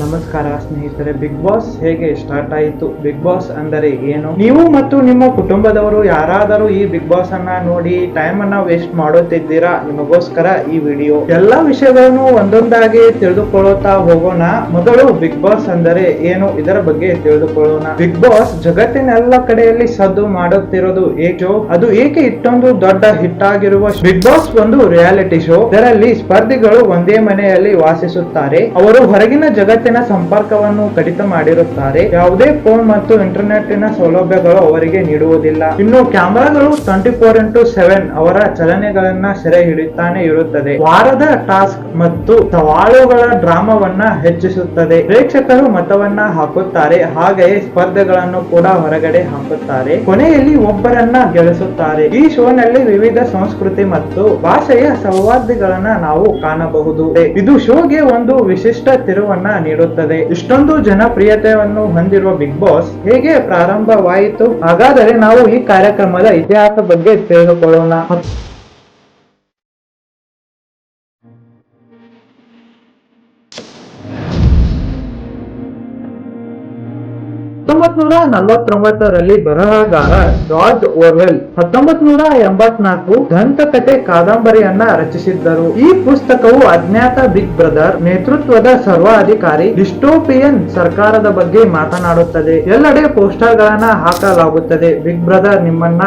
ನಮಸ್ಕಾರ ಸ್ನೇಹಿತರೆ, big boss ಹೇಗೆ ಸ್ಟಾರ್ಟ್ ಆಯಿತು, ಬಿಗ್ ಬಾಸ್ ಅಂದರೆ ಏನು, ನೀವು ಮತ್ತು ನಿಮ್ಮ ಕುಟುಂಬದವರು ಯಾರಾದರೂ ಈ ಬಿಗ್ ಬಾಸ್ ಅನ್ನ ನೋಡಿ ಟೈಮ್ ಅನ್ನ ವೇಸ್ಟ್ ಮಾಡುತ್ತಿದ್ದೀರಾ? ನಿಮಗೋಸ್ಕರ ಈ ವಿಡಿಯೋ. ಎಲ್ಲಾ ವಿಷಯಗಳನ್ನು ಒಂದೊಂದಾಗಿ ತಿಳಿದುಕೊಳ್ಳುತ್ತಾ ಹೋಗೋಣ. ಮೊದಲು ಬಿಗ್ ಬಾಸ್ ಅಂದರೆ ಏನು ಇದರ ಬಗ್ಗೆ ತಿಳಿದುಕೊಳ್ಳೋಣ. ಬಿಗ್ ಬಾಸ್ ಜಗತ್ತಿನೆಲ್ಲ ಕಡೆಯಲ್ಲಿ ಸದ್ದು ಮಾಡುತ್ತಿರೋದು ಏಕೆ, ಅದು ಏಕೆ ಇಷ್ಟೊಂದು ದೊಡ್ಡ ಹಿಟ್ ಆಗಿರುವ ಬಿಗ್ ಬಾಸ್ ಒಂದು ರಿಯಾಲಿಟಿ ಶೋ. ಇದರಲ್ಲಿ ಸ್ಪರ್ಧಿಗಳು ಒಂದೇ ಮನೆಯಲ್ಲಿ ವಾಸಿಸುತ್ತಾರೆ. ಅವರು ಹೊರಗಿನ ಜಗತ್ತಿನ ಸಂಪರ್ಕವನ್ನು ಕಡಿತ ಮಾಡಿರುತ್ತಾರೆ. ಯಾವುದೇ ಫೋನ್ ಮತ್ತು ಇಂಟರ್ನೆಟ್ ಸೌಲಭ್ಯಗಳು ಅವರಿಗೆ ನೀಡುವುದಿಲ್ಲ. ಇನ್ನು ಕ್ಯಾಮೆರಾಗಳು 24x7 ಅವರ ಚಲನೆಗಳನ್ನ ಸೆರೆ ಹಿಡಿತಾನೆ ಇರುತ್ತದೆ. ವಾರದ ಟಾಸ್ಕ್ ಮತ್ತು ಸವಾಲುಗಳ ಡ್ರಾಮಾವನ್ನ ಹೆಚ್ಚಿಸುತ್ತದೆ. ಪ್ರೇಕ್ಷಕರು ಮತವನ್ನ ಹಾಕುತ್ತಾರೆ, ಹಾಗೆಯೇ ಸ್ಪರ್ಧೆಗಳನ್ನು ಕೂಡ ಹೊರಗಡೆ ಹಾಕುತ್ತಾರೆ. ಕೊನೆಯಲ್ಲಿ ಒಬ್ಬರನ್ನ ಗೆಲ್ಲಿಸುತ್ತಾರೆ. ಈ ಶೋನಲ್ಲಿ ವಿವಿಧ ಸಂಸ್ಕೃತಿ ಮತ್ತು ಭಾಷೆಯ ಸೌಹಾರ್ದಗಳನ್ನ ನಾವು ಕಾಣಬಹುದು. ಇದು ಶೋಗೆ ಒಂದು ವಿಶಿಷ್ಟ ತಿರುವನ್ನ ನೀಡುತ್ತದೆ. ಇಷ್ಟೊಂದು ಜನಪ್ರಿಯತೆಯನ್ನು ಹೊಂದಿರುವ ಬಿಗ್ ಬಾಸ್ ಹೇಗೆ ಪ್ರಾರಂಭವಾಯಿತು? ಹಾಗಾದರೆ ನಾವು ಈ ಕಾರ್ಯಕ್ರಮದ ಇತಿಹಾಸ ಬಗ್ಗೆ ತಿಳಿದುಕೊಳ್ಳೋಣ. 1949ರಲ್ಲಿ ಬರಹಗಾರ ಜಾರ್ಜ್ ಓರ್ವೆಲ್ 1984 ದಂತಕಥೆ ಕಾದಂಬರಿಯನ್ನ ರಚಿಸಿದ್ದರು. ಈ ಪುಸ್ತಕವು ಅಜ್ಞಾತ ಬಿಗ್ ಬ್ರದರ್ ನೇತೃತ್ವದ ಸರ್ವಾಧಿಕಾರಿ ಡಿಸ್ಟೋಪಿಯನ್ ಸರ್ಕಾರದ ಬಗ್ಗೆ ಮಾತನಾಡುತ್ತದೆ. ಎಲ್ಲೆಡೆ ಪೋಸ್ಟರ್ ಗಳನ್ನ ಹಾಕಲಾಗುತ್ತದೆ, ಬಿಗ್ ಬ್ರದರ್ ನಿಮ್ಮನ್ನ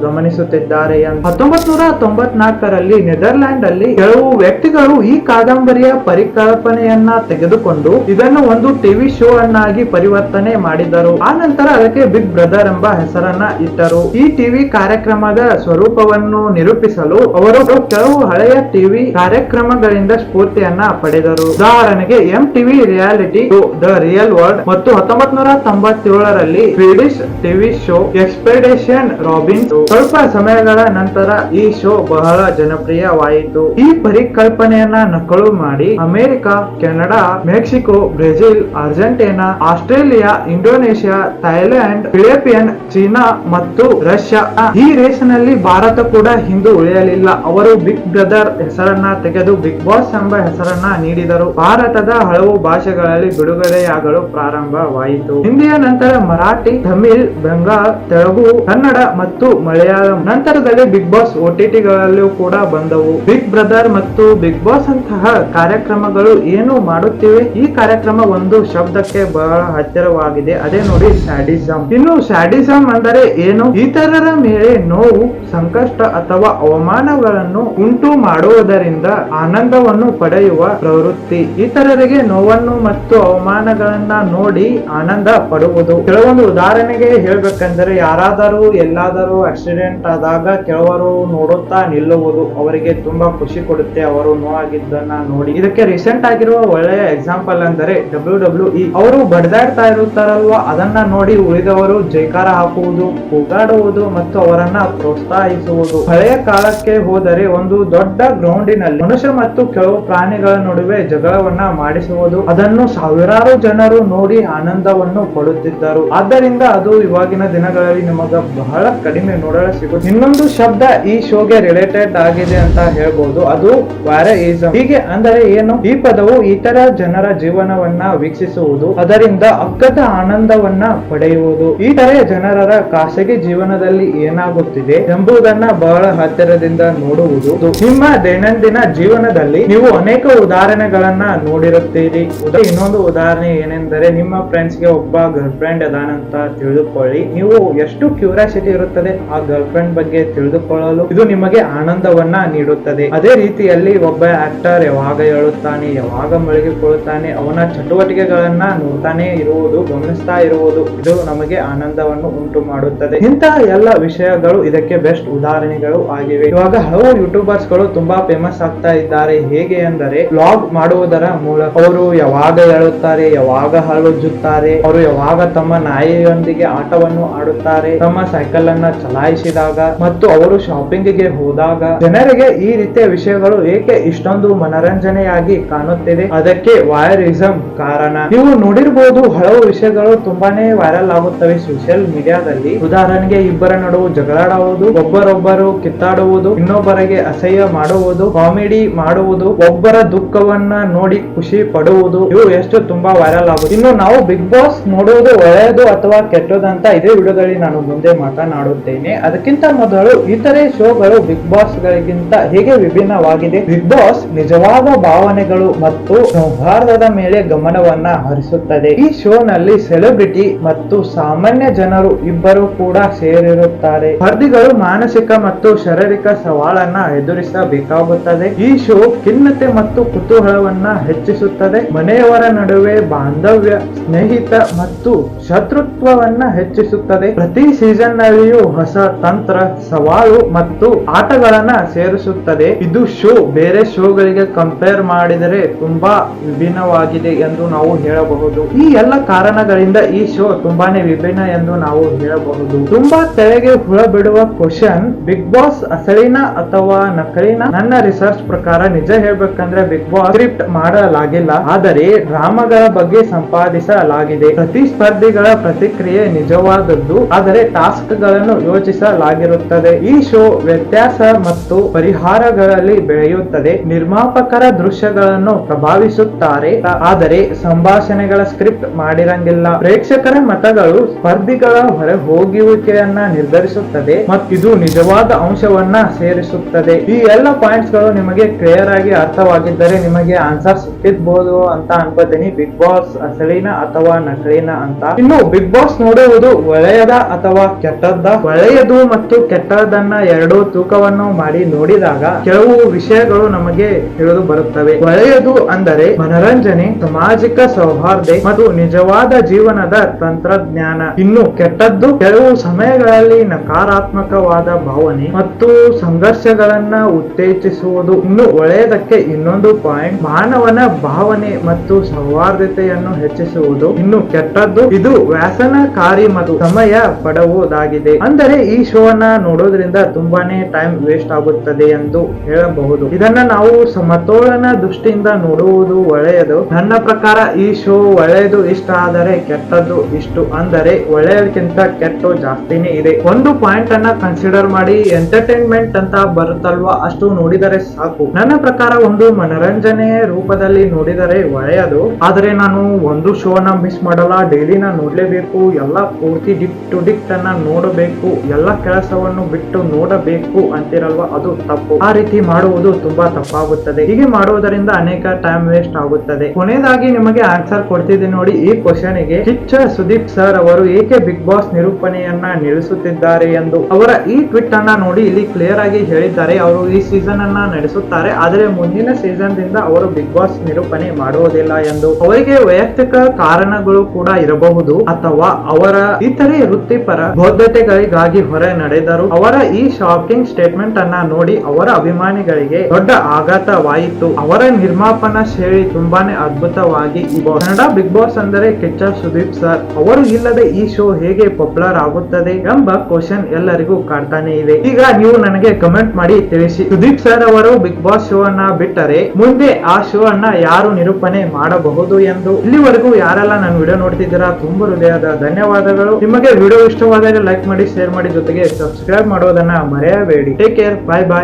ಗಮನಿಸುತ್ತಿದ್ದಾರೆ ಎಂದು. 1994ರಲ್ಲಿ ನೆದರ್ಲ್ಯಾಂಡ್ ಅಲ್ಲಿ ಕೆಲವು ವ್ಯಕ್ತಿಗಳು ಈ ಕಾದಂಬರಿಯ ಪರಿಕಲ್ಪನೆಯನ್ನ ತೆಗೆದುಕೊಂಡು ಇದನ್ನು ಒಂದು ಟಿವಿ ಶೋ ಅನ್ನಾಗಿ ಪರಿವರ್ತನೆ ಮಾಡಿದರು. ಆ ನಂತರ ಅದಕ್ಕೆ ಬಿಗ್ ಬ್ರದರ್ ಎಂಬ ಹೆಸರನ್ನ ಇಟ್ಟರು. ಈ ಟಿವಿ ಕಾರ್ಯಕ್ರಮದ ಸ್ವರೂಪವನ್ನು ನಿರೂಪಿಸಲು ಅವರು ಕೆಲವು ಹಳೆಯ ಟಿವಿ ಕಾರ್ಯಕ್ರಮಗಳಿಂದ ಸ್ಫೂರ್ತಿಯನ್ನ ಪಡೆದರು. ಉದಾಹರಣೆಗೆ MTV reality the real world ಮತ್ತು 1997ರಲ್ಲಿ Swedish TV show expedition Robinson. ಸ್ವಲ್ಪ ಸಮಯಗಳ ನಂತರ ಈ ಶೋ ಬಹಳ ಜನಪ್ರಿಯವಾಯಿತು. ಈ ಪರಿಕಲ್ಪನೆಯನ್ನ ನಕಲು ಮಾಡಿ America, Canada, Mexico, Brazil, Argentina, Australia, Indonesia, Thailand, Philippine, China ಮತ್ತು ರಷ್ಯಾ. ಈ ರೇಸಿನಲ್ಲಿ ಭಾರತ ಕೂಡ ಹಿಂದೆ ಉಳಿಯಲಿಲ್ಲ. ಅವರು ಬಿಗ್ ಬ್ರದರ್ ಹೆಸರನ್ನ ತೆಗೆದು ಬಿಗ್ ಬಾಸ್ ಎಂಬ ಹೆಸರನ್ನ ನೀಡಿದರು. ಭಾರತದ ಹಲವು ಭಾಷೆಗಳಲ್ಲಿ ಬಿಡುಗಡೆಯಾಗಲು ಪ್ರಾರಂಭವಾಯಿತು. ಹಿಂದಿಯ ನಂತರ ಮರಾಠಿ, ತಮಿಳ್, ಬೆಂಗಾಲ್, ತೆಲುಗು, ಕನ್ನಡ ಮತ್ತು ಮಲಯಾಳಂ. ನಂತರದಲ್ಲಿ ಬಿಗ್ ಬಾಸ್ OTT ಗಳಲ್ಲೂ ಕೂಡ ಬಂದವು. ಬಿಗ್ ಬ್ರದರ್ ಮತ್ತು ಬಿಗ್ ಬಾಸ್ ಅಂತಹ ಕಾರ್ಯಕ್ರಮಗಳು ಏನು ಮಾಡುತ್ತಿವೆ? ಈ ಕಾರ್ಯಕ್ರಮ ಒಂದು ಶಬ್ದಕ್ಕೆ ಬಹಳ ಹತ್ತಿರವಾಗಿದೆ, ಅದೇ ನೋಡಿ ಸ್ಯಾಡಿಸಂ. ಇನ್ನು ಸ್ಯಾಡಿಸಂ ಅಂದರೆ ಏನು? ಇತರರ ಮೇಲೆ ನೋವು, ಸಂಕಷ್ಟ ಅಥವಾ ಅವಮಾನಗಳನ್ನು ಉಂಟು ಮಾಡುವುದರಿಂದ ಆನಂದವನ್ನು ಪಡೆಯುವ ಪ್ರವೃತ್ತಿ. ಇತರರಿಗೆ ನೋವನ್ನು ಮತ್ತು ಅವಮಾನಗಳನ್ನ ನೋಡಿ ಆನಂದ ಪಡುವುದು. ಕೆಲವೊಂದು ಉದಾಹರಣೆಗೆ ಹೇಳ್ಬೇಕಂದ್ರೆ, ಯಾರಾದರೂ ಎಲ್ಲಾದರೂ ಆಕ್ಸಿಡೆಂಟ್ ಆದಾಗ ಕೆಲವರು ನೋಡುತ್ತಾ ನಿಲ್ಲುವುದು ಅವರಿಗೆ ತುಂಬಾ ಖುಷಿ ಕೊಡುತ್ತೆ, ಅವರು ನೋವಾಗಿದ್ದನ್ನ ನೋಡಿ. ಇದಕ್ಕೆ ರೀಸೆಂಟ್ ಆಗಿರುವ ಒಳ್ಳೆಯ ಎಕ್ಸಾಂಪಲ್ ಅಂದರೆ WWE. ಅವರು ಬಡಿದಾಡ್ತಾ ಇರುತ್ತಾರಲ್ವಾ, ಅದನ್ನ ನೋಡಿ ಉಳಿದವರು ಜೈಕಾರ ಹಾಕುವುದು, ಕೂಗಾಡುವುದು ಮತ್ತು ಅವರನ್ನ ಪ್ರೋತ್ಸಾಹಿಸುವುದು. ಹಳೆಯ ಕಾಲಕ್ಕೆ ಹೋದರೆ ಒಂದು ದೊಡ್ಡ ಗ್ರೌಂಡಿನಲ್ಲಿ ಮನುಷ್ಯ ಮತ್ತು ಕೆಲವು ಪ್ರಾಣಿಗಳ ನಡುವೆ ಜಗಳವನ್ನ ಮಾಡಿಸುವುದು, ಅದನ್ನು ಸಾವಿರಾರು ಜನರು ನೋಡಿ ಆನಂದವನ್ನು ಪಡುತ್ತಿದ್ದರು. ಆದ್ದರಿಂದ ಅದು ಇವಾಗಿನ ದಿನಗಳಲ್ಲಿ ನಿಮಗ ಬಹಳ ಕಡಿಮೆ ನೋಡಲು ಸಿಗುತ್ತೆ. ಇನ್ನೊಂದು ಶಬ್ದ ಈ ಶೋಗೆ ರಿಲೇಟೆಡ್ ಆಗಿದೆ ಅಂತ ಹೇಳ್ಬೋದು, ಅದು ವ್ಯಾರಯಿಸಂ. ಹೀಗೆ ಅಂದರೆ ಏನು? ಈ ಪದವು ಇತರ ಜನರ ಜೀವನವನ್ನ ವೀಕ್ಷಿಸುವುದು, ಅದರಿಂದ ಅಗ್ಗದ ಆನಂದವನ್ನ ಪಡೆಯುವುದು. ಈ ತರ ಜನರ ಖಾಸಗಿ ಜೀವನದಲ್ಲಿ ಏನಾಗುತ್ತಿದೆ ಎಂಬುದನ್ನ ಬಹಳ ಹತ್ತಿರದಿಂದ ನೋಡುವುದು. ನಿಮ್ಮ ದೈನಂದಿನ ಜೀವನದಲ್ಲಿ ನೀವು ಅನೇಕ ಉದಾಹರಣೆಗಳನ್ನ ನೋಡಿರುತ್ತೀರಿ. ಇನ್ನೊಂದು ಉದಾಹರಣೆ ಏನೆಂದರೆ, ನಿಮ್ಮ ಫ್ರೆಂಡ್ಸ್ ಗೆ ಒಬ್ಬ ಗರ್ಲ್ ಫ್ರೆಂಡ್ ಅದಾನಂತ ತಿಳಿದುಕೊಳ್ಳಿ. ನೀವು ಎಷ್ಟು ಕ್ಯೂರಿಯಾಸಿಟಿ ಇರುತ್ತದೆ ಆ ಗರ್ಲ್ ಫ್ರೆಂಡ್ ಬಗ್ಗೆ ತಿಳಿದುಕೊಳ್ಳಲು, ಇದು ನಿಮಗೆ ಆನಂದವನ್ನ ನೀಡುತ್ತದೆ. ಅದೇ ರೀತಿಯಲ್ಲಿ ಒಬ್ಬ ಆಕ್ಟರ್ ಯಾವಾಗ ಹೇಳುತ್ತಾನೆ, ಯಾವಾಗ ಮಲಗಿಕೊಳ್ಳುತ್ತಾನೆ, ಅವನ ಚಟುವಟಿಕೆಗಳನ್ನ ನೋಡ್ತಾನೆ ಇರುವುದು, ಗಮನಿಸ್ತಾ ಇರುವುದು, ಇದು ನಮಗೆ ಆನಂದವನ್ನು ಉಂಟು ಮಾಡುತ್ತದೆ. ಇಂತಹ ಎಲ್ಲ ವಿಷಯಗಳು ಇದಕ್ಕೆ ಬೆಸ್ಟ್ ಉದಾಹರಣೆಗಳು ಆಗಿವೆ. ಇವಾಗ ಹಲವು ಯೂಟ್ಯೂಬರ್ಸ್ ಗಳು ತುಂಬಾ ಫೇಮಸ್ ಆಗ್ತಾ ಇದ್ದಾರೆ. ಹೇಗೆ ಅಂದರೆ, ವ್ಲಾಗ್ ಮಾಡುವುದರ ಮೂಲಕ. ಅವರು ಯಾವಾಗ ಹೇಳುತ್ತಾರೆ, ಯಾವಾಗ ಹಲುಜ್ಜುತ್ತಾರೆ, ಅವರು ಯಾವಾಗ ತಮ್ಮ ನಾಯಿಯೊಂದಿಗೆ ಆಟವನ್ನು ಆಡುತ್ತಾರೆ, ತಮ್ಮ ಸೈಕಲ್ ಅನ್ನ ಚಲಾಯಿಸಿದಾಗ ಮತ್ತು ಅವರು ಶಾಪಿಂಗ್ ಗೆ ಹೋದಾಗ. ಜನರಿಗೆ ಈ ರೀತಿಯ ವಿಷಯಗಳು ಏಕೆ ಇಷ್ಟೊಂದು ಮನರಂಜನೆಯಾಗಿ ಕಾಣುತ್ತಿದೆ? ಅದಕ್ಕೆ ವಾಯರಿಸಂ ಕಾರಣ. ನೀವು ನೋಡಿರಬಹುದು, ಹಲವು ವಿಷಯಗಳು ತುಂಬಾ ತುಂಬಾನೇ ವೈರಲ್ ಆಗುತ್ತವೆ ಸೋಷಿಯಲ್ ಮೀಡಿಯಾದಲ್ಲಿ. ಉದಾಹರಣೆಗೆ ಇಬ್ಬರ ನಡುವೆ ಜಗಳಾಡುವುದು, ಒಬ್ಬರೊಬ್ಬರು ಕಿತ್ತಾಡುವುದು, ಇನ್ನೊಬ್ಬರಿಗೆ ಅಸಹ್ಯ ಮಾಡುವುದು, ಕಾಮಿಡಿ ಮಾಡುವುದು, ಒಬ್ಬರ ದುಃಖವನ್ನ ನೋಡಿ ಖುಷಿ ಪಡುವುದು, ಇವು ಎಷ್ಟು ತುಂಬಾ ವೈರಲ್ ಆಗುವುದು. ಇನ್ನು ನಾವು ಬಿಗ್ ಬಾಸ್ ನೋಡುವುದು ಒಳ್ಳೆಯದು ಅಥವಾ ಕೆಟ್ಟದ್ದು ಅಂತ ಇದೇ ವಿಡಿಯೋದಲ್ಲಿ ನಾನು ಮುಂದೆ ಮಾತನಾಡುತ್ತೇನೆ. ಅದಕ್ಕಿಂತ ಮೊದಲು ಇತರೆ ಶೋಗಳು ಬಿಗ್ ಬಾಸ್ ಗಳಿಗಿಂತ ಹೇಗೆ ವಿಭಿನ್ನವಾಗಿದೆ, ಬಿಗ್ ಬಾಸ್ ನಿಜವಾದ ಭಾವನೆಗಳು ಮತ್ತು ಸೌಹಾರ್ದದ ಮೇಲೆ ಗಮನವನ್ನ ಹರಿಸುತ್ತದೆ. ಈ ಶೋ ನಲ್ಲಿ ಸೆಲೆಬ್ರಿಟಿ ಮತ್ತು ಸಾಮಾನ್ಯ ಜನರು ಇಬ್ಬರು ಕೂಡ ಸೇರಿರುತ್ತಾರೆ. ಸ್ಪರ್ಧಿಗಳು ಮಾನಸಿಕ ಮತ್ತು ಶಾರೀರಿಕ ಸವಾಲನ್ನ ಎದುರಿಸಬೇಕಾಗುತ್ತದೆ. ಈ ಶೋ ಖಿನ್ನತೆ ಮತ್ತು ಕುತೂಹಲವನ್ನ ಹೆಚ್ಚಿಸುತ್ತದೆ. ಮನೆಯವರ ನಡುವೆ ಬಾಂಧವ್ಯ, ಸ್ನೇಹಿತ ಮತ್ತು ಶತ್ರುತ್ವವನ್ನ ಹೆಚ್ಚಿಸುತ್ತದೆ. ಪ್ರತಿ ಸೀಸನ್ ನಲ್ಲಿಯೂ ಹೊಸ ತಂತ್ರ, ಸವಾಲು ಮತ್ತು ಆಟಗಳನ್ನ ಸೇರಿಸುತ್ತದೆ. ಇದು ಶೋ ಬೇರೆ ಶೋಗಳಿಗೆ ಕಂಪೇರ್ ಮಾಡಿದರೆ ತುಂಬಾ ವಿಭಿನ್ನವಾಗಿದೆ ಎಂದು ನಾವು ಹೇಳಬಹುದು. ಈ ಎಲ್ಲ ಕಾರಣಗಳಿಂದ ಈ ಶೋ ತುಂಬಾನೇ ವಿಭಿನ್ನ ಎಂದು ನಾವು ಹೇಳಬಹುದು. ತುಂಬಾ ತೆರೆಗೆ ಹುಳ ಬಿಡುವ ಕ್ವಶನ್, ಬಿಗ್ ಬಾಸ್ ಅಸಲಿನ ಅಥವಾ ನಕಲಿನ? ನನ್ನ ರಿಸರ್ಚ್ ಪ್ರಕಾರ ನಿಜ ಹೇಳ್ಬೇಕಂದ್ರೆ ಬಿಗ್ ಬಾಸ್ ಸ್ಕ್ರಿಪ್ಟ್ ಮಾಡಲಾಗಿಲ್ಲ, ಆದರೆ ಡ್ರಾಮಾಗಳ ಬಗ್ಗೆ ಸಂಪಾದಿಸಲಾಗಿದೆ. ಪ್ರತಿಸ್ಪರ್ಧಿಗಳ ಪ್ರತಿಕ್ರಿಯೆ ನಿಜವಾದದ್ದು, ಆದರೆ ಟಾಸ್ಕ್ ಗಳನ್ನು ಯೋಚಿಸಲಾಗಿರುತ್ತದೆ. ಈ ಶೋ ವ್ಯತ್ಯಾಸ ಮತ್ತು ಪರಿಹಾರಗಳಲ್ಲಿ ಬೆಳೆಯುತ್ತದೆ. ನಿರ್ಮಾಪಕರ ದೃಶ್ಯಗಳನ್ನು ಪ್ರಭಾವಿಸುತ್ತಾರೆ, ಆದರೆ ಸಂಭಾಷಣೆಗಳ ಸ್ಕ್ರಿಪ್ಟ್ ಮಾಡಿರಂಗಿಲ್ಲ. ಪ್ರೇಕ್ಷಕರ ಮತಗಳು ಸ್ಪರ್ಧಿಗಳ ಹೊರ ಹೋಗುವಿಕೆಯನ್ನ ನಿರ್ಧರಿಸುತ್ತದೆ ಮತ್ತು ಇದು ನಿಜವಾದ ಅಂಶವನ್ನ ಸೇರಿಸುತ್ತದೆ. ಈ ಎಲ್ಲ ಪಾಯಿಂಟ್ಸ್ ಗಳು ನಿಮಗೆ ಕ್ಲಿಯರ್ ಆಗಿ ಅರ್ಥವಾಗಿದ್ದರೆ ನಿಮಗೆ ಆನ್ಸರ್ ಸಿಕ್ಕಿರ್ಬೋದು ಅಂತ ಅನ್ಕೋತೀನಿ. ಬಿಗ್ ಬಾಸ್ ಅಸಲಿನ ಅಥವಾ ನಕಲಿನ ಅಂತ. ಇನ್ನು ಬಿಗ್ ಬಾಸ್ ನೋಡುವುದು ಒಳ್ಳೆಯದ ಅಥವಾ ಕೆಟ್ಟದ್ದ? ಒಳ್ಳೆಯದು ಮತ್ತು ಕೆಟ್ಟದನ್ನ ಎರಡೂ ತೂಕವನ್ನು ಮಾಡಿ ನೋಡಿದಾಗ ಕೆಲವು ವಿಷಯಗಳು ನಮಗೆ ತಿಳಿದು ಬರುತ್ತವೆ. ಒಳ್ಳೆಯದು ಅಂದರೆ ಮನರಂಜನೆ, ಸಾಮಾಜಿಕ ಸೌಹಾರ್ದ ಮತ್ತು ನಿಜವಾದ ಜೀವನದ ತಂತ್ರಜ್ಞಾನ. ಇನ್ನು ಕೆಟ್ಟದ್ದು ಕೆಲವು ಸಮಯಗಳಲ್ಲಿ ನಕಾರಾತ್ಮಕವಾದ ಭಾವನೆ ಮತ್ತು ಸಂಘರ್ಷಗಳನ್ನ ಉತ್ತೇಜಿಸುವುದು. ಇನ್ನು ಒಳ್ಳೆಯದಕ್ಕೆ ಇನ್ನೊಂದು ಪಾಯಿಂಟ್, ಮಾನವನ ಭಾವನೆ ಮತ್ತು ಸೌಹಾರ್ದತೆಯನ್ನು ಹೆಚ್ಚಿಸುವುದು. ಇನ್ನು ಕೆಟ್ಟದ್ದು ಇದು ವ್ಯಸನಕಾರಿ ಮತ್ತು ಸಮಯ ಪಡುವುದಾಗಿದೆ. ಅಂದರೆ ಈ ಶೋ ಅನ್ನ ನೋಡೋದ್ರಿಂದ ತುಂಬಾನೇ ಟೈಮ್ ವೇಸ್ಟ್ ಆಗುತ್ತದೆ ಎಂದು ಹೇಳಬಹುದು. ಇದನ್ನ ನಾವು ಸಮತೋಲನ ದೃಷ್ಟಿಯಿಂದ ನೋಡುವುದು ಒಳ್ಳೆಯದು. ನನ್ನ ಪ್ರಕಾರ ಈ ಶೋ ಒಳ್ಳೆಯದು ಇಷ್ಟ ಆದರೆ ಕೆಟ್ಟದ್ದು ಇಷ್ಟು, ಅಂದರೆ ಒಳ್ಳೆಯದಕ್ಕಿಂತ ಕೆಟ್ಟ ಜಾಸ್ತಿನೇ ಇದೆ. ಒಂದು ಪಾಯಿಂಟ್ ಅನ್ನ ಕನ್ಸಿಡರ್ ಮಾಡಿ, ಎಂಟರ್ಟೈನ್ಮೆಂಟ್ ಅಂತ ಬರುತ್ತಲ್ವಾ ಅಷ್ಟು ನೋಡಿದರೆ ಸಾಕು. ನನ್ನ ಪ್ರಕಾರ ಒಂದು ಮನರಂಜನೆಯ ರೂಪದಲ್ಲಿ ನೋಡಿದರೆ ಒಳ್ಳೆಯದು, ಆದರೆ ನಾನು ಒಂದು ಶೋ ನ ಮಿಸ್ ಮಾಡಲ್ಲ, ಡೈಲಿ ನಾ ನೋಡ್ಲೇಬೇಕು, ಎಲ್ಲ ಪೂರ್ತಿ ಡಿಕ್ ಟು ಡಿಕ್ ಅನ್ನ ನೋಡಬೇಕು, ಎಲ್ಲ ಕೆಲಸವನ್ನು ಬಿಟ್ಟು ನೋಡಬೇಕು ಅಂತಿರಲ್ವಾ, ಅದು ತಪ್ಪು. ಆ ರೀತಿ ಮಾಡುವುದು ತುಂಬಾ ತಪ್ಪಾಗುತ್ತದೆ. ಹೀಗೆ ಮಾಡುವುದರಿಂದ ಅನೇಕ ಟೈಮ್ ವೇಸ್ಟ್ ಆಗುತ್ತದೆ. ಕೊನೆಯದಾಗಿ ನಿಮಗೆ ಆನ್ಸರ್ ಕೊಡ್ತಿದ್ದೀನಿ ನೋಡಿ ಈ ಕ್ವಶನ್ ಗೆ. ಕಿಚ್ಚ ಸುದೀಪ್ ಸರ್ ಅವರು ಏಕೆ ಬಿಗ್ ಬಾಸ್ ನಿರೂಪಣೆಯನ್ನ ನಿಲ್ಲಿಸುತ್ತಿದ್ದಾರೆ ಎಂದು ಅವರ ಈ ಟ್ವೀಟ್ ಅನ್ನ ನೋಡಿ ಇಲ್ಲಿ ಕ್ಲಿಯರ್ ಆಗಿ ಹೇಳಿದ್ದಾರೆ. ಅವರು ಈ ಸೀಸನ್ ಅನ್ನ ನಡೆಸುತ್ತಾರೆ, ಆದರೆ ಮುಂದಿನ ಸೀಸನ್ ದಿಂದ ಅವರು ಬಿಗ್ ಬಾಸ್ ನಿರೂಪಣೆ ಮಾಡುವುದಿಲ್ಲ ಎಂದು. ಅವರಿಗೆ ವೈಯಕ್ತಿಕ ಕಾರಣಗಳು ಕೂಡ ಇರಬಹುದು ಅಥವಾ ಅವರ ಇತರೆ ವೃತ್ತಿಪರ ಬದ್ಧತೆಗಳಿಗಾಗಿ ಹೊರ ನಡೆದರು. ಅವರ ಈ ಶಾಕಿಂಗ್ ಸ್ಟೇಟ್ಮೆಂಟ್ ಅನ್ನ ನೋಡಿ ಅವರ ಅಭಿಮಾನಿಗಳಿಗೆ ದೊಡ್ಡ ಆಘಾತವಾಯಿತು. ಅವರ ನಿರ್ಮಾಪನಾ ಶೈಲಿ ತುಂಬಾನೇ ಅದ್ಭುತವಾಗಿ ಇದೆ. ಕನ್ನಡ ಬಿಗ್ ಬಾಸ್ ಅಂದರೆ ಕಿಚ್ಚ ಸುದೀಪ್ ಸರ್ ಅವರು ಇಲ್ಲದೆ ಈ ಶೋ ಹೇಗೆ ಪಾಪ್ಯುಲರ್ ಆಗುತ್ತದೆ ಎಂಬ ಕ್ವಶನ್ ಎಲ್ಲರಿಗೂ ಕಾಡ್ತಾನೆ ಇದೆ. ಈಗ ನೀವು ನನಗೆ ಕಮೆಂಟ್ ಮಾಡಿ ತಿಳಿಸಿ, ಸುದೀಪ್ ಸರ್ ಅವರು ಬಿಗ್ ಬಾಸ್ ಶೋ ಅನ್ನ ಬಿಟ್ಟರೆ ಮುಂದೆ ಆ ಶೋ ಅನ್ನ ಯಾರು ನಿರೂಪಣೆ ಮಾಡಬಹುದು ಎಂದು. ಇಲ್ಲಿವರೆಗೂ ಯಾರೆಲ್ಲ ನನ್ನ ವಿಡಿಯೋ ನೋಡ್ತಿದ್ದೀರಾ ತುಂಬಾ ಹೃದಯದ ಧನ್ಯವಾದಗಳು. ನಿಮಗೆ ವಿಡಿಯೋ ಇಷ್ಟವಾದರೆ ಲೈಕ್ ಮಾಡಿ, ಶೇರ್ ಮಾಡಿ, ಜೊತೆಗೆ ಸಬ್ಸ್ಕ್ರೈಬ್ ಮಾಡೋದನ್ನ ಮರೆಯಬೇಡಿ. ಟೇಕ್ ಕೇರ್, ಬಾಯ್ ಬಾಯ್.